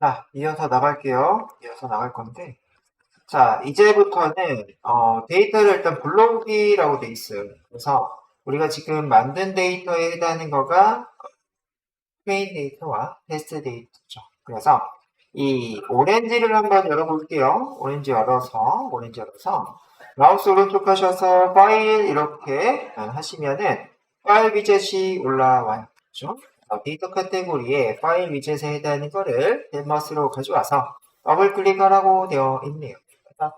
자, 이어서 나갈게요. 이어서 나갈 건데. 자, 이제부터는, 데이터를 일단 불러오기라고 돼 있어요. 그래서 우리가 지금 만든 데이터에 해당하는 거가 트레인 데이터와 테스트 데이터죠. 그래서 이 오렌지를 한번 열어볼게요. 오렌지 열어서 마우스 오른쪽 하셔서 파일 이렇게 하시면은 파일 위젯이 올라와요. 그렇죠? 데이터 카테고리에 파일 위젯에 해당하는 거를 캔버스로 가져와서 더블 클릭하라고 되어 있네요. 자,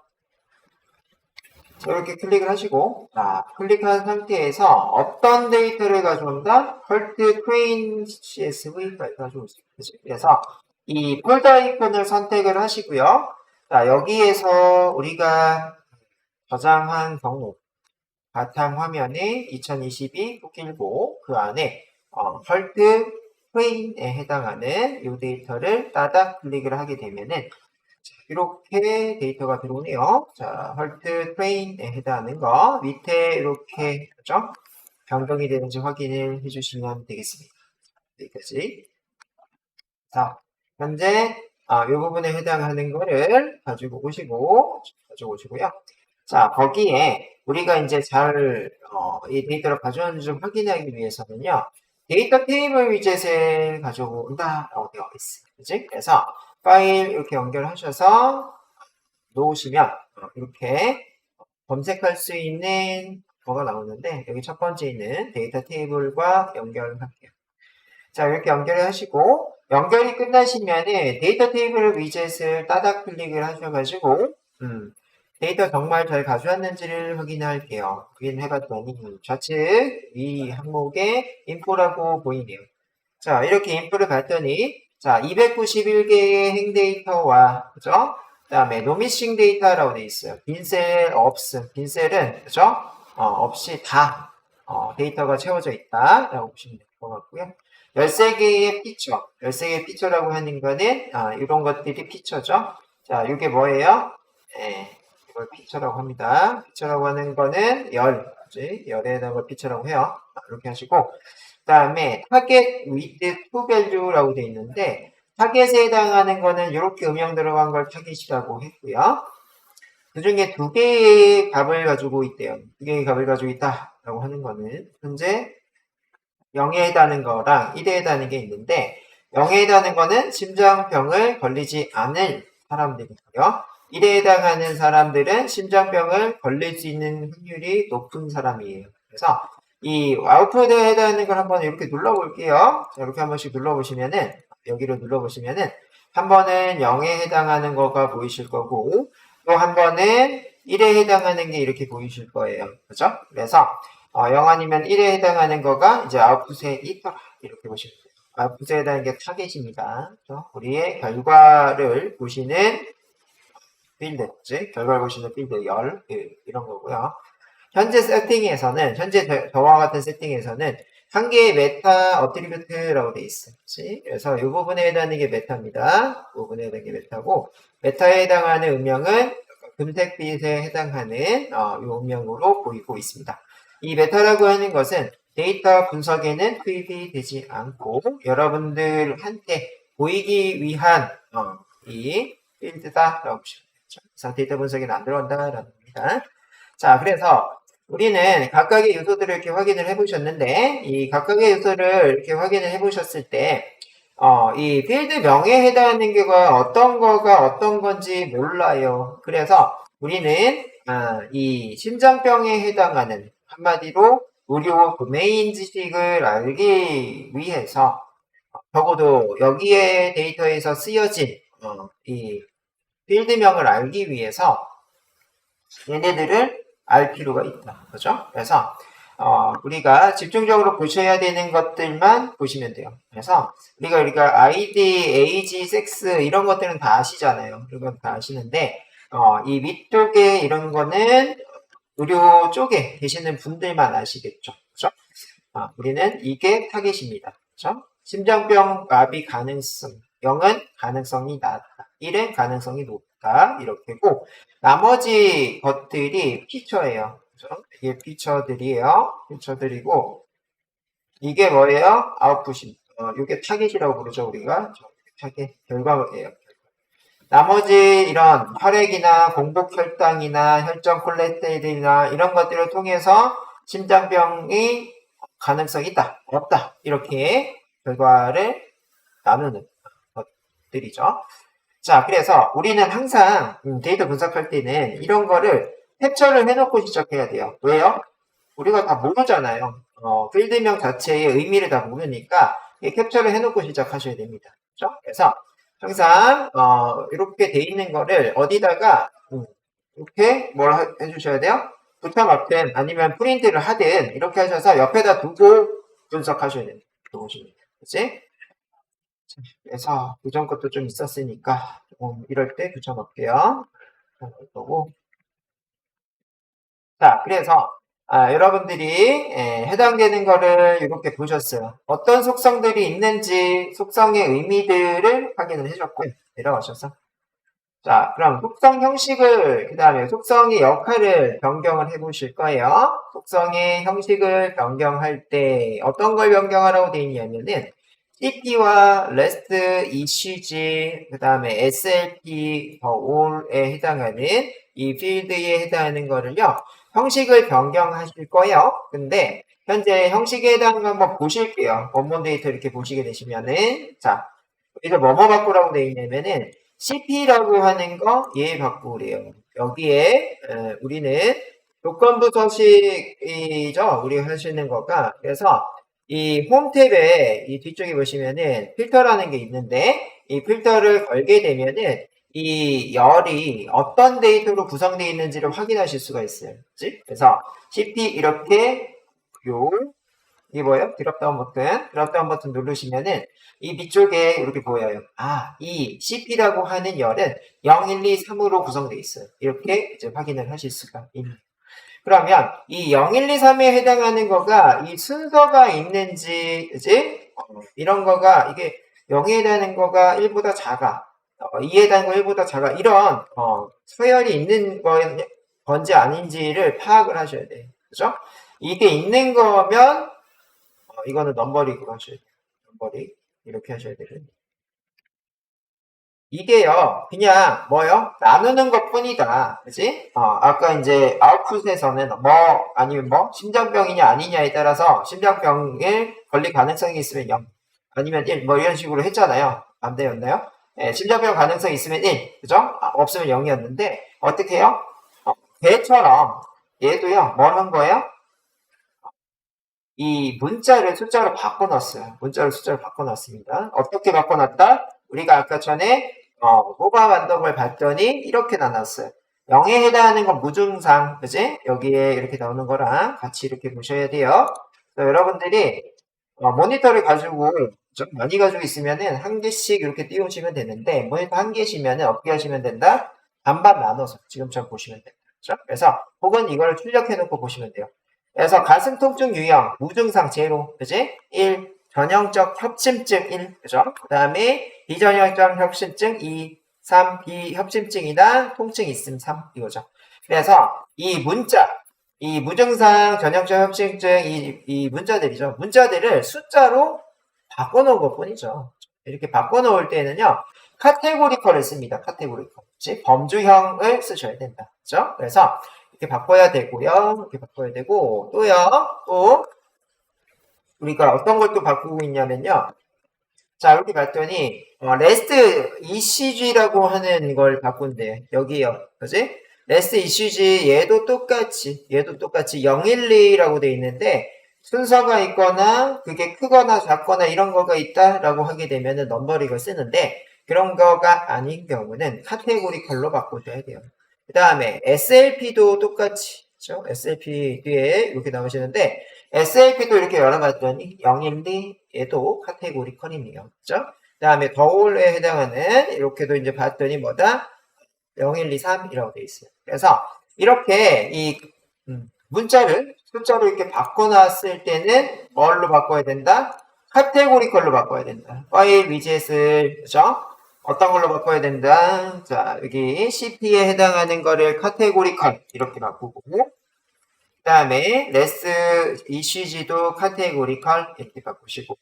이렇게 클릭을 하시고, 자, 클릭한 상태에서 어떤 데이터를 가져온다? 헐트 트레인 CSV 파일 가져올 수 있죠. 그래서 이 폴더 아이콘을 선택을 하시고요. 자, 여기에서 우리가 저장한 경우, 바탕화면에 2022 후길보 그 안에 헐트 트레인에 해당하는 이 데이터를 따닥 클릭을 하게 되면은 이렇게 데이터가 들어오네요. 자, 헐트 트레인에 해당하는 거 밑에 이렇게 그죠? 변경이 되는지 확인을 해주시면 되겠습니다. 여기까지. 자, 현재 이 부분에 해당하는 거를 가지고 오시고요. 자, 거기에 우리가 이제 이 데이터를 가져오는지 좀 확인하기 위해서는요. 데이터 테이블 위젯을 가져온다라고 되어 있어요. 그지? 그래서 파일 이렇게 연결하셔서 놓으시면 이렇게 검색할 수 있는 거가 나오는데 여기 첫 번째 있는 데이터 테이블과 연결할게요. 자, 이렇게 연결을 하시고 연결이 끝나시면은 데이터 테이블 위젯을 따닥 클릭을 하셔가지고 데이터 정말 잘 가져왔는지를 확인할게요. 확인해봤더니 좌측 위 항목에 인포라고 보이네요. 자, 이렇게 인포를 봤더니 자, 291개의 행 데이터와 그죠? 그다음에 노미싱 데이터라고 되어 있어요. 빈셀 없음. 빈셀은 그죠? 없이 다 데이터가 채워져 있다라고 보시면 될 것 같고요. 13개의 피처. 13개의 피처라고 하는 거는 이런 것들이 피처죠. 자, 이게 뭐예요? 네, 이걸 피처라고 합니다. 피처라고 하는 거는 열에 해당하는 걸 피처라고 해요. 이렇게 하시고 그다음에 타겟 with to value라고 되어 있는데 타겟에 해당하는 거는 이렇게 음영 들어간 걸 타겟이라고 했고요. 그 중에 두 개의 값을 가지고 있대요. 두 개의 값을 가지고 있다라고 하는 거는 현재 0에 해당하는 거랑 1에 해당하는 게 있는데 0에 해당하는 거는 심장병을 걸리지 않을 사람들이고요. 1에 해당하는 사람들은 심장병을 걸릴 수 있는 확률이 높은 사람이에요. 그래서 이 아웃풋에 해당하는 걸 한번 이렇게 눌러볼게요. 자, 이렇게 한 번씩 눌러보시면은 여기로 눌러보시면은 한 번은 0에 해당하는 거가 보이실 거고 또 한 번은 1에 해당하는 게 이렇게 보이실 거예요. 그죠? 그래서 0 아니면 1에 해당하는 거가 이제 아웃풋에 있더라. 이렇게 보시면 돼요. 아웃풋에 해당하는 게 타겟입니다. 그렇죠? 우리의 결과를 보시는 필드, 즉 결과를 보시는 필드 열 이런 거고요. 현재 저와 같은 세팅에서는 한 개의 메타 어트리뷰트라고 돼 있어요. 그치? 그래서 이 부분에 해당하는 게 메타입니다. 이 부분에 해당하는 게 메타고 메타에 해당하는 음영은 금색빛에 해당하는 이 음영으로 보이고 있습니다. 이 메타라고 하는 것은 데이터 분석에는 투입이 되지 않고 여러분들한테 보이기 위한 이 필드다라고 보시면 되죠. 그래서 데이터 분석에는 안 들어간다라는 겁니다. 자, 그래서 우리는 각각의 요소들을 이렇게 확인을 해보셨는데, 이 각각의 요소를 이렇게 확인을 해보셨을 때, 이 필드명에 해당하는 게가 어떤 거가 어떤 건지 몰라요. 그래서 우리는 이 심장병에 해당하는 한마디로 의료 도메인 지식을 알기 위해서 적어도 여기에 데이터에서 쓰여진 이 필드명을 알기 위해서 얘네들을 알 필요가 있다. 그죠? 그래서 우리가 집중적으로 보셔야 되는 것들만 보시면 돼요. 그래서 우리가 아이디, 에이지, 섹스 이런 것들은 다 아시잖아요. 이건 다 아시는데 이 위쪽에 이런 거는 의료 쪽에 계시는 분들만 아시겠죠. 그죠? 우리는 이게 타겟입니다. 그죠? 심장병 마비 가능성 0은 가능성이 낮다. 1은 가능성이 높다. 이렇게고 나머지 것들이 피처예요. 그죠? 이게 피처들이고 이게 뭐예요? 아웃풋입니다. 이게 타겟이라고 부르죠, 우리가. 결과예요. 나머지 이런 혈액이나 공복 혈당이나 혈전 콜레스테롤이나 이런 것들을 통해서 심장병이 가능성이 있다, 없다 이렇게 결과를 나누는 것들이죠. 자, 그래서 우리는 항상 데이터 분석할 때는 이런 거를 캡처를 해놓고 시작해야 돼요. 왜요? 우리가 다 모르잖아요. 필드명 자체의 의미를 다 모르니까 캡처를 해놓고 시작하셔야 됩니다. 그렇죠? 그래서 항상 이렇게 돼 있는 거를 어디다가 이렇게 뭐라 해주셔야 돼요? 붙여넣든 아니면 프린트를 하든 이렇게 하셔서 옆에다 두고 분석하셔야 됩니다. 그치? 그래서 그전 것도 좀 있었으니까 이럴 때 붙여넣을게요. 거고. 자, 그래서 여러분들이 해당되는 거를 이렇게 보셨어요. 어떤 속성들이 있는지 속성의 의미들을 확인을 해줬고요. 내려가셔서. 자, 그럼 속성 형식을, 그 다음에 속성의 역할을 변경을 해보실 거예요. 속성의 형식을 변경할 때 어떤 걸 변경하라고 되어 있냐면은 CP와 REST, ECG, 그 다음에 SLP, all에 해당하는 이 필드에 해당하는 거를요. 형식을 변경하실 거예요. 근데 현재 형식에 해당하는 거 한번 보실게요. 원본 데이터 이렇게 보시게 되시면은 자, 여기서 뭐뭐 바꾸라고 되어 있냐면은 CP라고 하는 거 얘 바꾸래요. 여기에 우리는 조건부 서식이죠. 우리가 할 수 있는 거가. 그래서 이 홈 탭에 이 뒤쪽에 보시면은 필터라는 게 있는데 이 필터를 걸게 되면은 이 열이 어떤 데이터로 구성되어 있는지를 확인하실 수가 있어요. 그치? 그래서 CP 이렇게 요 이게 뭐예요? 드롭다운 버튼 누르시면은 이 밑쪽에 이렇게 보여요. 이 CP라고 하는 열은 0, 1, 2, 3으로 구성되어 있어요. 이렇게 이제 확인을 하실 수가 있는. 그러면 이 0, 1, 2, 3에 해당하는 거가 이 순서가 있는지, 이제 이런 거가 이게 0에 해당하는 거가 1보다 작아. 2에 해당하는 거 1보다 작아. 이런 서열이 있는 건지 아닌지를 파악을 하셔야 돼요. 그죠? 이게 있는 거면 이거는 넘버링으로 하셔야 돼요. 넘버링. 이렇게 하셔야 되거든요. 이게요, 그냥 뭐요? 나누는 것 뿐이다. 그지? 아까 이제 아웃풋에서는 아니면 심장병이냐 아니냐에 따라서 심장병에 걸릴 가능성이 있으면 0. 아니면 1. 이런 식으로 했잖아요. 안 되었나요? 네, 심장병 가능성이 있으면 1. 그죠? 없으면 0이었는데, 어떻게 해요? 개처럼 얘도요, 뭘 한 거예요? 이 문자를 숫자로 바꿔놨어요. 문자를 숫자로 바꿔놨습니다. 어떻게 바꿔놨다? 우리가 아까 전에 호바 반동을 봤더니 이렇게 나눴어요. 0에 해당하는 건 무증상, 그지? 여기에 이렇게 나오는 거랑 같이 이렇게 보셔야 돼요. 여러분들이 모니터를 가지고 좀 많이 가지고 있으면은 한 개씩 이렇게 띄우시면 되는데 모니터 한 개시면은 어떻게 하시면 된다? 반반 나눠서 지금처럼 보시면 됩니다. 그렇죠? 그래서 혹은 이걸 출력해 놓고 보시면 돼요. 그래서 가슴 통증 유형, 무증상 제로, 그지? 1, 전형적 협심증 1, 그죠? 그 다음에 비전형적 협심증 2, 3, 비협심증이나 통증 있음 3, 이거죠. 그래서 이 문자, 이 무증상, 전형적 협심증, 이 문자들이죠. 문자들을 숫자로 바꿔놓은 것 뿐이죠. 이렇게 바꿔놓을 때는요, 카테고리컬을 씁니다. 카테고리컬. 즉, 범주형을 쓰셔야 된다. 그죠? 그래서 이렇게 바꿔야 되고요. 이렇게 바꿔야 되고, 또, 우리가 어떤 걸 또 바꾸고 있냐면요. 자, 이렇게 봤더니, REST ECG라고 하는 걸 바꾼대요. 여기요. 그지? REST ECG 얘도 똑같이 012라고 돼 있는데, 순서가 있거나, 그게 크거나 작거나 이런 거가 있다라고 하게 되면은 넘버링을 쓰는데, 그런 거가 아닌 경우는 카테고리컬로 바꾸셔야 돼요. 그 다음에 SLP도 똑같이, 그렇죠? SLP 뒤에 이렇게 나오시는데, SLP도 이렇게 열어봤더니 012 얘도 카테고리컬이네요. 그죠? 그 다음에 더올에 해당하는 이렇게도 이제 봤더니 뭐다? 0123이라고 되어 있어요. 그래서 이렇게 이 문자를 숫자로 이렇게 바꿔놨을 때는 뭘로 바꿔야 된다? 카테고리컬로 바꿔야 된다. 파일 위젯을 그죠? 어떤 걸로 바꿔야 된다? 자, 여기 CP에 해당하는 거를 카테고리컬 이렇게 바꾸고 그 다음에 레스 ECG도 카테고리컬 이렇게 바꾸시고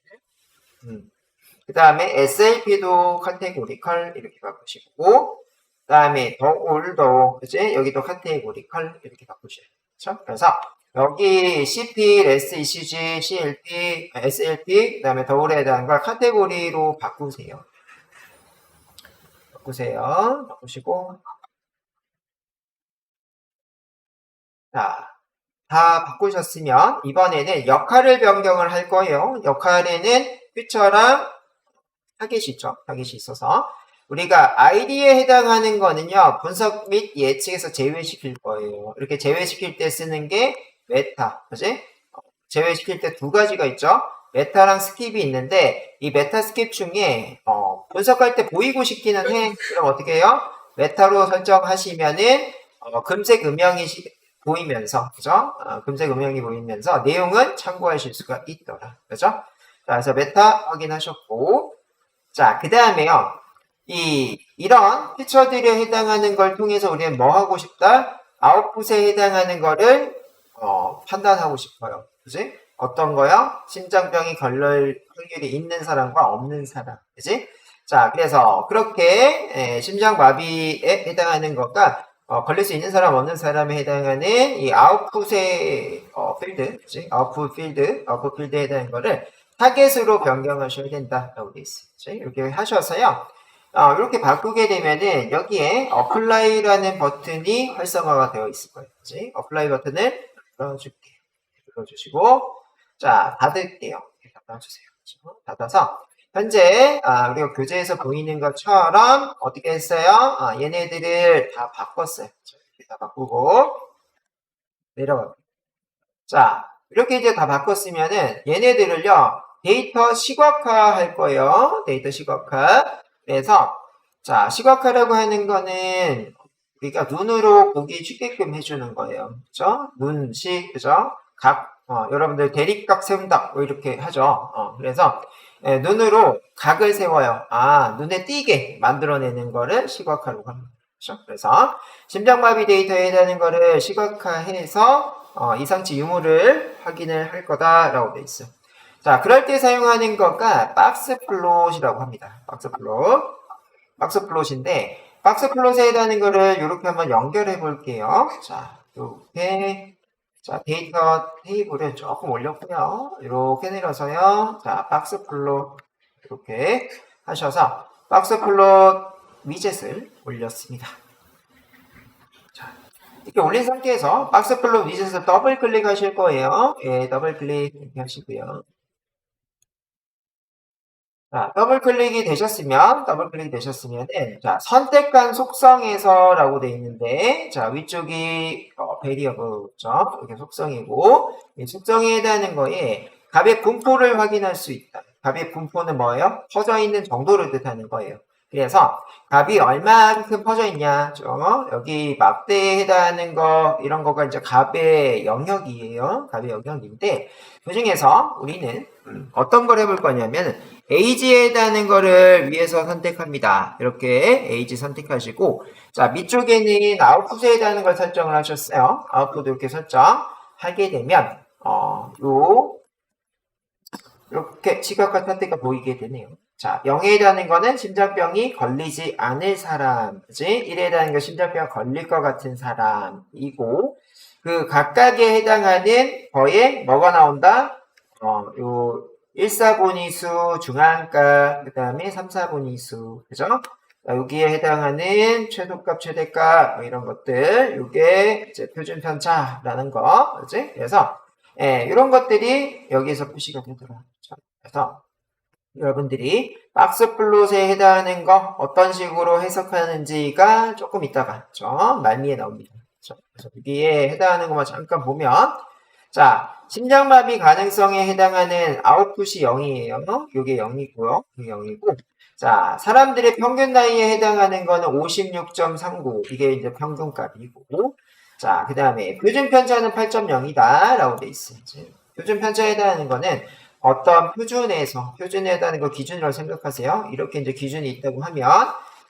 그 다음에 SLP도 카테고리컬 이렇게 바꾸시고, 그 다음에 더 올도 이제 여기도 카테고리컬 이렇게 바꾸셔요. 그렇죠? 그래서 여기 CP, SECG, CLP, SLP, 그 다음에 더 올에 대한 걸 카테고리로 바꾸세요. 바꾸시고, 자, 다 바꾸셨으면 이번에는 역할을 변경을 할 거예요. 역할에는 퓨처랑 타겟이 있죠. 타겟이 있어서 우리가 아이디에 해당하는 거는요. 분석 및 예측에서 제외시킬 거예요. 이렇게 제외시킬 때 쓰는 게 메타, 그지? 제외시킬 때 두 가지가 있죠. 메타랑 스킵이 있는데 이 메타 스킵 중에 분석할 때 보이고 싶기는 해. 그럼 어떻게 해요? 메타로 설정하시면은 금색 음영이 보이면서, 그죠? 금색 음영이 보이면서 내용은 참고하실 수가 있더라. 그죠? 자, 그래서 메타 확인하셨고, 자, 그 다음에요. 이런 피처들에 해당하는 걸 통해서 우리는 뭐 하고 싶다? 아웃풋에 해당하는 거를, 판단하고 싶어요. 그지? 어떤 거요? 심장병이 걸릴 확률이 있는 사람과 없는 사람. 그지? 자, 그래서 그렇게, 심장마비에 해당하는 거가 걸릴 수 있는 사람, 없는 사람에 해당하는 이 아웃풋의 필드, 그치? 아웃풋 필드에 해당하는 거를 타겟으로 변경하셔야 된다라고 되어 있어요. 그치? 이렇게 하셔서요. 이렇게 바꾸게 되면은 여기에 어플라이라는 버튼이 활성화가 되어 있을 거예요. 그치? 어플라이 버튼을 눌러주시고, 자, 닫을게요. 닫아주세요. 닫아서 현재 우리가 교재에서 보이는 것처럼 어떻게 했어요? 얘네들을 다 바꿨어요. 이렇게 다 바꾸고 내려가고. 자, 이렇게 이제 다 바꿨으면은 얘네들을요 데이터 시각화 할 거예요. 데이터 시각화. 그래서 자, 시각화라고 하는 거는 우리가 눈으로 보기 쉽게끔 해주는 거예요. 그죠? 눈시, 그죠? 여러분들 대립각 세운다 뭐 이렇게 하죠. 그래서 눈으로 각을 세워요. 눈에 띄게 만들어내는 거를 시각화라고 합니다. 그렇죠? 그래서 심장마비 데이터에 해당하는 거를 시각화해서 이상치 유무를 확인을 할 거다라고 되어 있어요. 자, 그럴 때 사용하는 거가 박스 플롯이라고 합니다. 박스 플롯인데 박스 플롯에 해당하는 거를 이렇게 한번 연결해 볼게요. 자, 이렇게 자, 데이터 테이블을 조금 올렸고요. 이렇게 내려서요. 자, 박스 플롯 이렇게 하셔서 박스 플롯 위젯을 올렸습니다. 자, 이렇게 올린 상태에서 박스 플롯 위젯을 더블 클릭하실 거예요. 예, 더블 클릭 이렇게 하시고요. 자, 더블 클릭이 되셨으면, 자, 선택한 속성에서라고 되어 있는데, 자, 위쪽이, 베리어블죠. 이렇게 속성이고, 이 속성에 해당하는 거에 값의 분포를 확인할 수 있다. 값의 분포는 뭐예요? 퍼져 있는 정도를 뜻하는 거예요. 그래서 값이 얼마만큼 퍼져 있냐, 여기 막대에 해당하는 거, 이런 거가 이제 값의 영역이에요. 값의 영역인데, 그 중에서 우리는 어떤 걸 해볼 거냐면, 에이지에 해당하는 거를 위에서 선택합니다. 이렇게 에이지 선택하시고, 자, 밑쪽에는 아웃풋에 해당하는 걸 설정을 하셨어요. 아웃풋 이렇게 설정하게 되면, 이렇게 시각화 상태가 보이게 되네요. 자, 0에 해당하는 거는 심장병이 걸리지 않을 사람, 그지? 1에 해당하는 거 심장병 걸릴 것 같은 사람이고, 그 각각에 해당하는 거에 뭐가 나온다? 1, 4분위수, 중앙값, 그 다음에 3, 4분위수, 그죠? 여기에 해당하는 최소값, 최대값, 뭐 이런 것들, 이게 이제 표준 편차라는 거, 그지? 그래서, 이런 것들이 여기에서 표시가 되더라. 그래서, 여러분들이 박스 플롯에 해당하는 거 어떤 식으로 해석하는지가 조금 이따가, 말미에 나옵니다. 그래서 여기에 해당하는 것만 잠깐 보면, 자, 심장마비 가능성에 해당하는 아웃풋이 0이에요. 이게 0이고요. 이게 0이고. 자, 사람들의 평균 나이에 해당하는 거는 56.39. 이게 이제 평균값이고. 자, 그 다음에 표준 편차는 8.0이다. 라고 돼 있어요. 표준 편차에 해당하는 거는 어떤 표준에 해당하는 거 기준으로 생각하세요. 이렇게 이제 기준이 있다고 하면,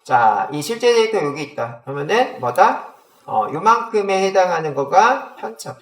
자, 이 실제 데이터 여기 있다. 그러면은 뭐다? 요만큼에 해당하는 거가 편차.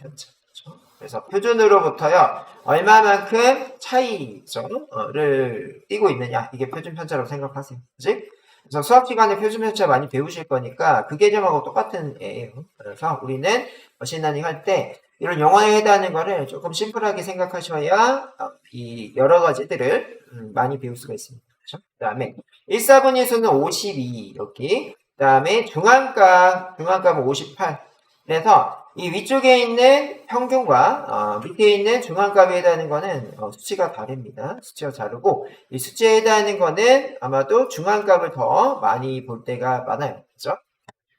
그래서 표준으로부터요, 얼마만큼 차이점을 띄고 있느냐. 이게 표준 편차라고 생각하세요. 그지? 그래서 수학 시간에 표준 편차 많이 배우실 거니까 그 개념하고 똑같은 애예요. 그래서 우리는 머신러닝 할 때 이런 영어에 해당하는 거를 조금 심플하게 생각하셔야 이 여러 가지들을 많이 배울 수가 있습니다. 그렇죠? 그 다음에 1사분위수는 52 여기. 그 다음에 중앙값은 58. 그래서 이 위쪽에 있는 평균과 밑에 있는 중앙값에 해당하는 거는 수치가 다릅니다. 수치가 다르고 이 수치에 해당하는 거는 아마도 중앙값을 더 많이 볼 때가 많아요. 그죠?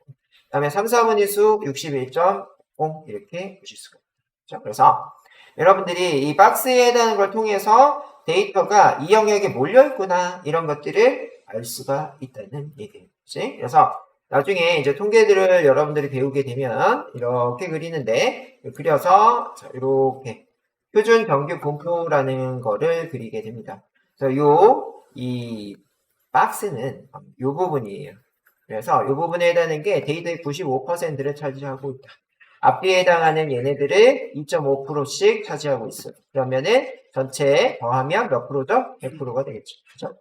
그 다음에 3, 4분위수 61.0 이렇게 보실 수가 있죠. 그래서 여러분들이 이 박스에 해당하는 걸 통해서 데이터가 이 영역에 몰려있구나 이런 것들을 알 수가 있다는 얘기예요. 그래서 나중에 이제 통계들을 여러분들이 배우게 되면 이렇게 그리는데 그려서 이렇게 표준 정규 분포라는 거를 그리게 됩니다. 그래서 이 박스는 이 부분이에요. 그래서 이 부분에 해당하는 게 데이터의 95%를 차지하고 있다. 앞뒤에 해당하는 얘네들을 2.5%씩 차지하고 있어요. 그러면은 전체에 더하면 몇 프로죠? 100%가 되겠죠. 그죠?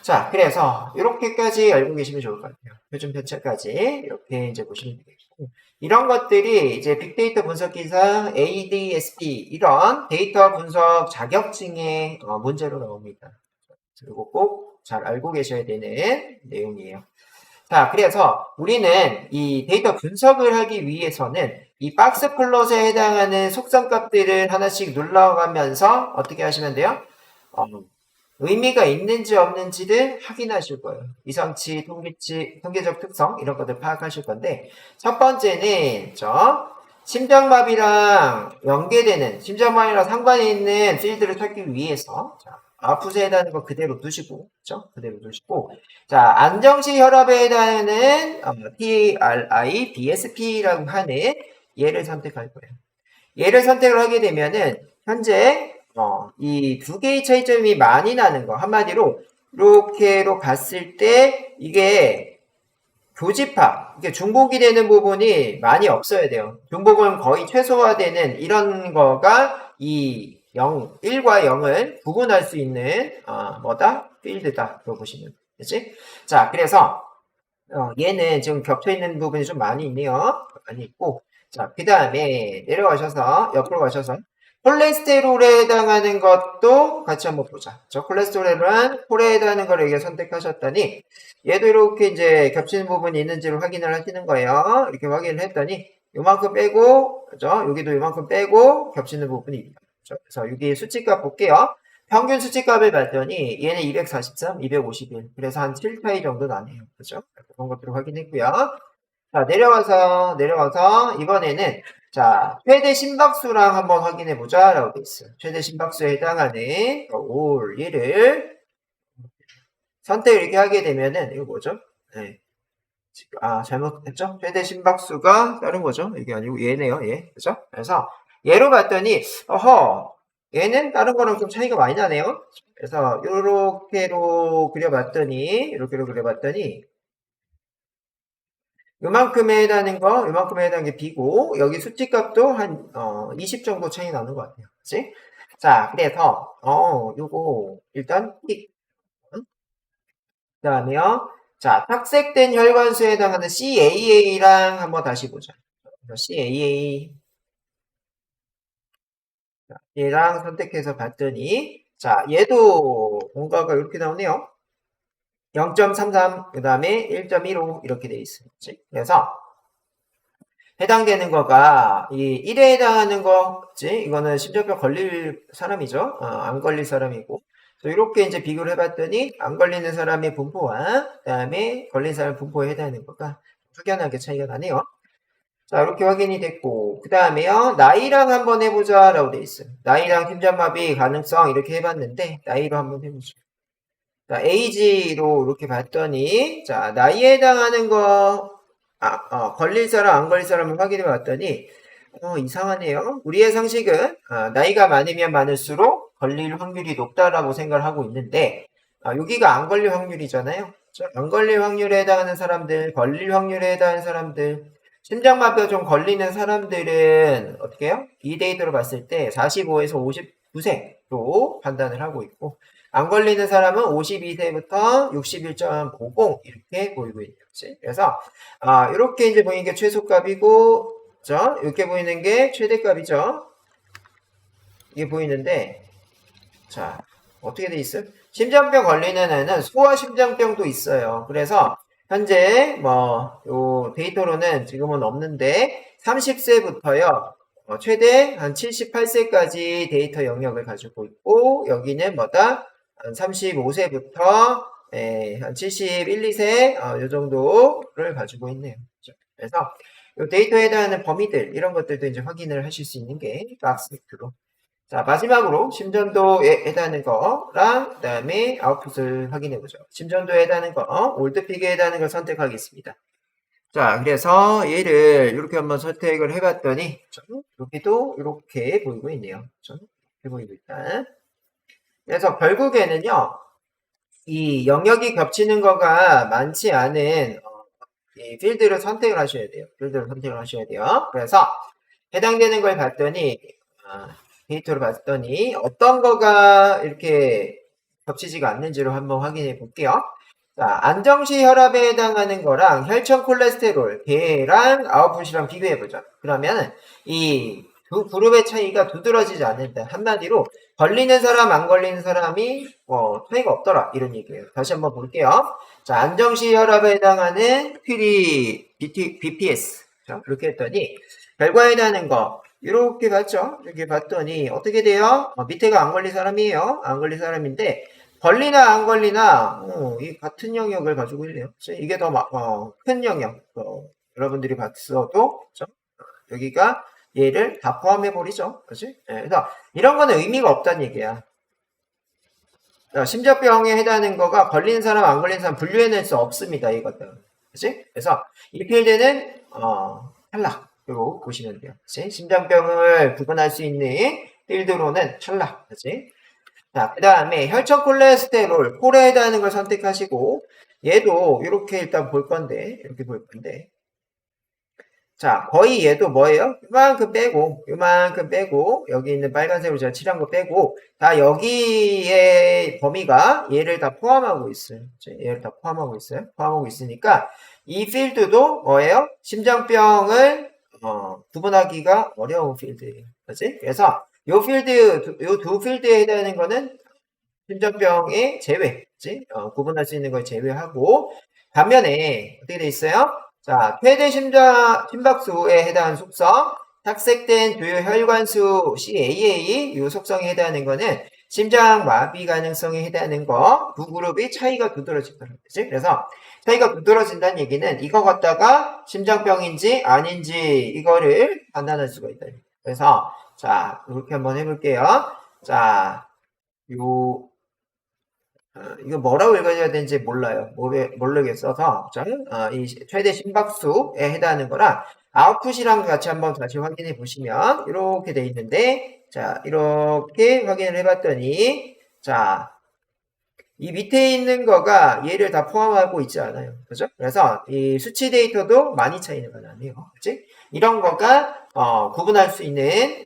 자, 그래서 이렇게까지 알고 계시면 좋을 것 같아요. 표준 편차까지 이렇게 이제 보시면 되겠고, 이런 것들이 이제 빅데이터 분석 기사 ADSP 이런 데이터 분석 자격증의 문제로 나옵니다. 그리고 꼭 잘 알고 계셔야 되는 내용이에요. 자, 그래서 우리는 이 데이터 분석을 하기 위해서는 이 박스 플롯에 해당하는 속성값들을 하나씩 눌러가면서 어떻게 하시면 돼요? 의미가 있는지 없는지를 확인하실 거예요. 이성치, 통계치, 통계적 특성 이런 것들 파악하실 건데 첫 번째는 심장마비랑 연계되는 심장마비랑 상관이 있는 필드를 찾기 위해서 아프세에 해당하는 거 그대로 두시고 그대로 두시고 자 안정시 혈압에 해당하는 TRI, BSP라고 하는 얘를 선택할 거예요. 얘를 선택을 하게 되면은 현재 이 두 개의 차이점이 많이 나는 거 한마디로 이렇게로 갔을 때 이게 교집합 이게 중복이 되는 부분이 많이 없어야 돼요. 중복은 거의 최소화되는 이런 거가 이 1과 0을 구분할 수 있는 뭐다? 필드다. 그거 보시면 되지? 자 그래서 얘는 지금 겹쳐있는 부분이 좀 많이 있네요. 많이 있고 자 그 다음에 내려가셔서 옆으로 가셔서 콜레스테롤에 해당하는 것도 같이 한번 보자. 콜레스테롤은 콜에 해당하는 걸 여기 선택하셨더니 얘도 이렇게 이제 겹치는 부분이 있는지를 확인을 하시는 거예요. 이렇게 확인을 했더니 요만큼 빼고 그죠? 여기도 요만큼 빼고 겹치는 부분이 있다. 그래서 여기 수치값 볼게요. 평균 수치값을 봤더니 얘는 243, 251. 그래서 한 7차이 정도 나네요. 그죠? 그런 것들을 확인했고요. 자, 내려가서 이번에는 자, 최대 심박수랑 한번 확인해 보자 라고 돼 있어요. 최대 심박수에 해당하는 올 얘를 선택을 이렇게 하게 되면은 이거 뭐죠? 네. 잘못했죠? 최대 심박수가 다른 거죠? 이게 아니고 얘네요, 얘. 그죠? 그래서 얘로 봤더니 얘는 다른 거랑 좀 차이가 많이 나네요. 그래서 요렇게로 그려봤더니 요만큼에 해당하는 게 B고, 여기 수치값도 한, 20 정도 차이 나는 것 같아요. 그치? 자, 그래서, 요거, 일단, 틱. 그 다음에요. 자, 탁색된 혈관수에 해당하는 CAA랑 한번 다시 보자. CAA. 자, 얘랑 선택해서 봤더니, 자, 얘도 뭔가가 이렇게 나오네요. 0.33, 그 다음에 1.15 이렇게 돼 있어요. 그래서 해당되는 거가 이 1에 해당하는 거지 이거는 심장병 걸릴 사람이죠. 안 걸릴 사람이고 이렇게 이제 비교를 해봤더니 안 걸리는 사람의 분포와 그 다음에 걸린 사람 분포에 해당하는 거가 확연하게 차이가 나네요. 자 이렇게 확인이 됐고 그 다음에요 나이랑 한번 해보자 라고 돼 있어요. 나이랑 심장마비 가능성 이렇게 해봤는데 나이로 한번 해보죠. 자, 에이지로 이렇게 봤더니, 자, 나이에 해당하는 거, 걸릴 사람, 안 걸릴 사람을 확인해 봤더니, 이상하네요. 우리의 상식은, 나이가 많으면 많을수록 걸릴 확률이 높다라고 생각을 하고 있는데, 여기가 안 걸릴 확률이잖아요. 안 걸릴 확률에 해당하는 사람들, 걸릴 확률에 해당하는 사람들, 심장마비가 좀 걸리는 사람들은 어떻게 해요? 이 데이터로 봤을 때 45에서 59세로 판단을 하고 있고, 안 걸리는 사람은 52세부터 61.50 이렇게 보이고 있는 거지. 그래서 이렇게 이제 보이는 게 최소값이고, 그죠? 이렇게 보이는 게 최대값이죠. 이게 보이는데, 자, 어떻게 돼 있어요? 심장병 걸리는 애는 소아심장병도 있어요. 그래서 현재 요 데이터로는 지금은 없는데 30세부터요. 최대 한 78세까지 데이터 영역을 가지고 있고, 여기는 뭐다? 한 35세부터 한 71, 2세 요 정도를 가지고 있네요. 그래서 요 데이터에 해당하는 범위들 이런 것들도 이제 확인을 하실 수 있는 게 박스팩트로. 자, 마지막으로 심전도에 해당하는 거랑 그 다음에 아웃풋을 확인해 보죠. 심전도에 해당하는 거, 올드픽에 해당하는 걸 선택하겠습니다. 자, 그래서 얘를 이렇게 한번 선택을 해봤더니 여기도 이렇게 보이고 있네요. 이렇게 보이고 있다. 그래서 결국에는요, 이 영역이 겹치는 거가 많지 않은 이 필드를 선택을 하셔야 돼요. 필드를 선택을 하셔야 돼요. 그래서 해당되는 걸 봤더니 데이터를 봤더니 어떤 거가 이렇게 겹치지가 않는지를 한번 확인해 볼게요. 자, 안정시 혈압에 해당하는 거랑 혈청 콜레스테롤, 걔랑 아웃풋이랑 비교해 보죠. 그러면 이 두 그룹의 차이가 두드러지지 않는다. 한마디로 걸리는 사람, 안 걸리는 사람이 차이가 없더라. 이런 얘기예요. 다시 한번 볼게요. 자, 안정시 혈압에 해당하는 퀴리 BPS. 자, 이렇게 했더니 결과에 해당하는 거 이렇게 봤죠? 이렇게 봤더니 어떻게 돼요? 밑에가 안 걸린 사람이에요. 안 걸린 사람인데 걸리나 안 걸리나 이 같은 영역을 가지고 있네요. 이게 더 큰 영역. 여러분들이 봤어도 그렇죠? 여기가 얘를 다 포함해 버리죠. 그렇지? 그래서 이런 거는 의미가 없다는 얘기야. 심장병에 해당하는 거가 걸리는 사람 안 걸리는 사람 분류해낼 수 없습니다. 이것들. 그렇지? 그래서 이 필드는 탈락으로 보시면 돼요. 그치? 심장병을 구분할 수 있는 필드로는 탈락. 그치? 자, 그 다음에 혈청 콜레스테롤, 콜에 해당하는 걸 선택하시고, 얘도 이렇게 일단 볼 건데, 이렇게 볼 건데. 자, 거의 얘도 뭐예요? 이만큼 빼고, 여기 있는 빨간색으로 제가 칠한 거 빼고, 다 여기에 범위가 얘를 다 포함하고 있어요. 얘를 다 포함하고 있어요. 포함하고 있으니까, 이 필드도 뭐예요? 심장병을, 구분하기가 어려운 필드예요. 그치? 그래서, 요 두 필드에 해당하는 거는 심장병의 제외, 그치? 구분할 수 있는 걸 제외하고, 반면에, 어떻게 돼 있어요? 자, 최대 심박수에 해당하는 속성, 탁색된 주요 혈관수 CAA 이 속성에 해당하는 거는 심장 마비 가능성에 해당하는 거 두 그룹이 차이가 두드러진다는 거지. 그래서 차이가 두드러진다는 얘기는 이거 갖다가 심장병인지 아닌지 이거를 판단할 수가 있다. 그래서 자, 이렇게 한번 해볼게요. 자, 이거 뭐라고 읽어야 되는지 몰라요. 모르겠어서. 이 최대 심박수에 해당하는 거랑 아웃풋이랑 같이 한번 다시 확인해 보시면 이렇게 돼 있는데, 자, 이렇게 확인을 해봤더니, 자, 이 밑에 있는 거가 얘를 다 포함하고 있지 않아요. 그죠? 그래서 이 수치 데이터도 많이 차이는 건 아니에요. 그치? 이런 거가, 구분할 수 있는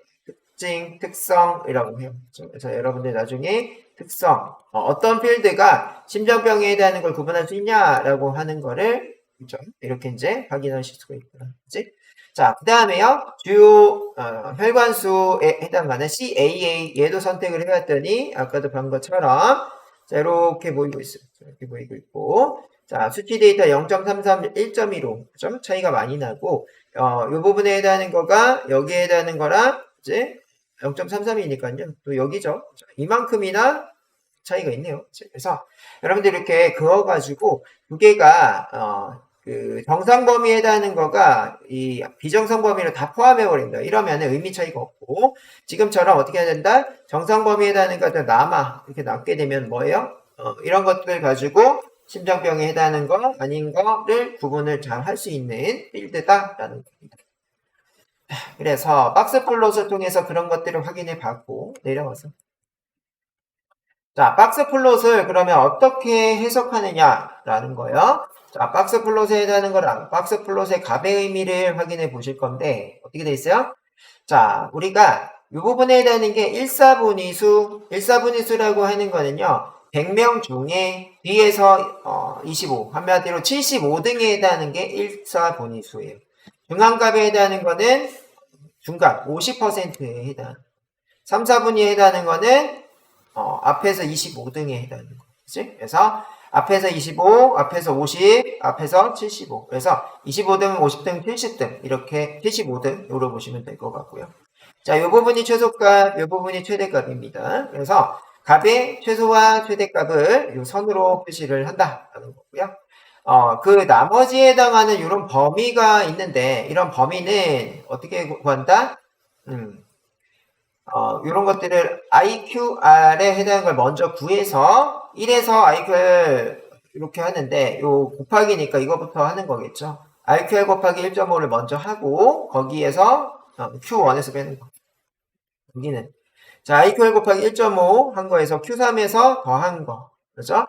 특성이라고 해요. 그래서 여러분들 나중에 특성, 어떤 필드가 심장병에 해당하는 걸 구분할 수 있냐라고 하는 거를 그렇죠? 이렇게 이제 확인하실 수가 있구나. 그치? 자, 그 다음에요. 주요 혈관수에 해당하는 CAA 얘도 선택을 해봤더니 아까도 본 것처럼 자, 이렇게 보이고 있어요. 이렇게 보이고 있고 자, 수치 데이터 0.33, 1.15 그렇죠? 차이가 많이 나고 이 부분에 해당하는 거가 여기에 해당하는 거랑 이제 0.33이니까요. 또 여기죠. 이만큼이나 차이가 있네요. 그래서 여러분들 이렇게 그어가지고 두 개가 그 정상 범위에 해당하는 거가 이 비정상 범위를 다 포함해 버린다. 이러면 의미 차이가 없고 지금처럼 어떻게 해야 된다? 정상 범위에 해당하는 것들 남아 이렇게 남게 되면 뭐예요? 이런 것들 가지고 심장병에 해당하는 거 아닌 거를 구분을 잘 할 수 있는 필드다라는 겁니다. 그래서 박스 플롯을 통해서 그런 것들을 확인해 봤고 내려와서 자 박스 플롯을 그러면 어떻게 해석하느냐라는 거예요. 자, 박스 플롯에 해당하는 거랑 박스 플롯의 값의 의미를 확인해 보실 건데, 어떻게 돼 있어요? 자, 우리가 이 부분에 해당하는 게 1사분위수라고 하는 거는요, 100명 중에 B에서 25, 한마디로 75등에 해당하는 게 1사분위수예요. 중앙값에 해당하는 거는 중간, 50%에 해당. 3, 4분위에 해당하는 거는 앞에서 25등에 해당하는 거. 그치? 그래서 앞에서 25, 앞에서 50, 앞에서 75. 그래서 25등, 50등, 70등 이렇게 75등으로 보시면 될 것 같고요. 자, 이 부분이 최소값, 이 부분이 최대값입니다. 그래서 값의 최소와 최대값을 이 선으로 표시를 한다라는 거고요. 그 나머지에 해당하는 이런 범위가 있는데 이런 범위는 어떻게 구한다? 이런 것들을 IQR에 해당하는 걸 먼저 구해서 1에서 IQR 이렇게 하는데 요 곱하기니까 이거부터 하는 거겠죠. IQR 곱하기 1.5를 먼저 하고 거기에서 Q1에서 빼는 거. 여기는 자 IQR 곱하기 1.5 한 거에서 Q3에서 더한 거. 그죠?